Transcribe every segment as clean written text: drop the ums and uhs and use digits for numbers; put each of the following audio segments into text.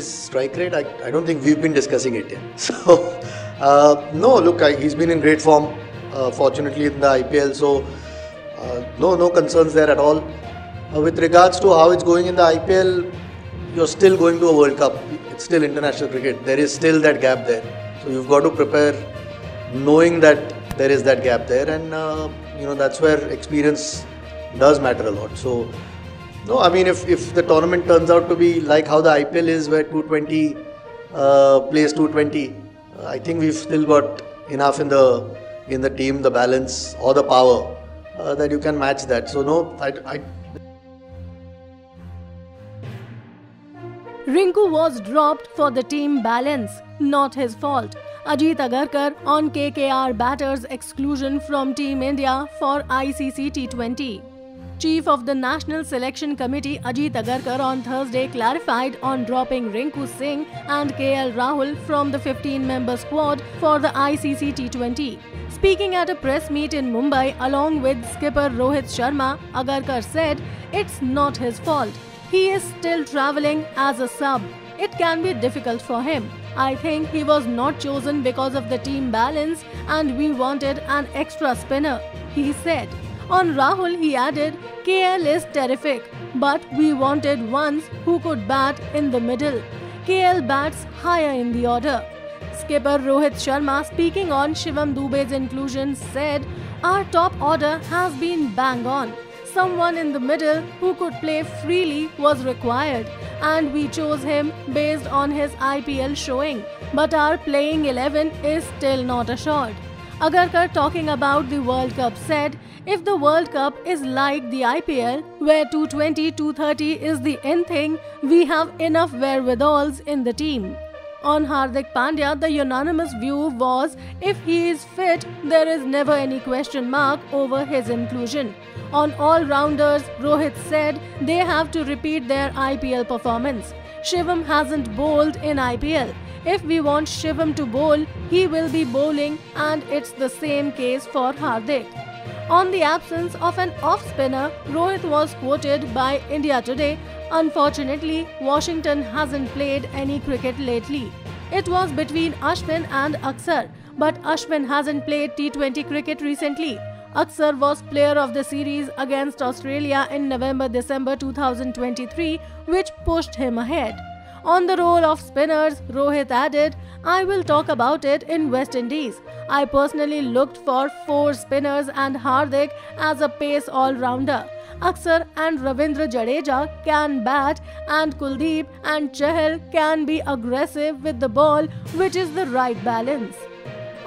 his strike rate, I don't think we've been discussing it yet. So, no, look, he's been in great form, fortunately in the IPL. So, no concerns there at all. With regards to how it's going in the IPL, you're still going to a World Cup. It's still international cricket. There is still that gap there. So you've got to prepare knowing that there is that gap there, and that's where experience does matter a lot. So, no, I mean, if the tournament turns out to be like how the IPL is, where 220 plays 220, I think we've still got enough in the team, the balance or the power that you can match that. So no, Rinku was dropped for the team balance, not his fault. Ajit Agarkar on KKR batters' exclusion from Team India for ICC T20. Chief of the National Selection Committee Ajit Agarkar on Thursday clarified on dropping Rinku Singh and KL Rahul from the 15-member squad for the ICC T20. Speaking at a press meet in Mumbai along with skipper Rohit Sharma, Agarkar said it's not his fault. He is still travelling as a sub. It can be difficult for him. I think he was not chosen because of the team balance and we wanted an extra spinner, he said. On Rahul, he added, KL is terrific, but we wanted ones who could bat in the middle. KL bats higher in the order. Skipper Rohit Sharma, speaking on Shivam Dube's inclusion, said, our top order has been bang on. Someone in the middle who could play freely was required, and we chose him based on his IPL showing. But our playing 11 is still not assured. Agarkar, talking about the World Cup, said, if the World Cup is like the IPL, where 220, 230 is the in thing, we have enough wherewithals in the team. On Hardik Pandya, the unanimous view was if he is fit, there is never any question mark over his inclusion. On all-rounders, Rohit said they have to repeat their IPL performance. Shivam hasn't bowled in IPL. If we want Shivam to bowl, he will be bowling, and it's the same case for Hardik. On the absence of an off-spinner, Rohit was quoted by India Today, unfortunately, Washington hasn't played any cricket lately. It was between Ashwin and Akshar, but Ashwin hasn't played T20 cricket recently. Akshar was player of the series against Australia in November-December 2023, which pushed him ahead. On the role of spinners, Rohit added, I will talk about it in West Indies. I personally looked for 4 spinners and Hardik as a pace all-rounder. Akshar and Ravindra Jadeja can bat, and Kuldeep and Chahal can be aggressive with the ball, which is the right balance.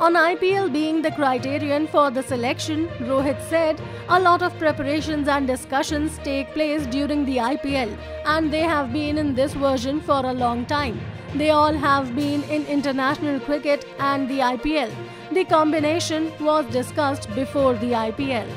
On IPL being the criterion for the selection, Rohit said, a lot of preparations and discussions take place during the IPL, and they have been in this version for a long time. They all have been in international cricket and the IPL. The combination was discussed before the IPL.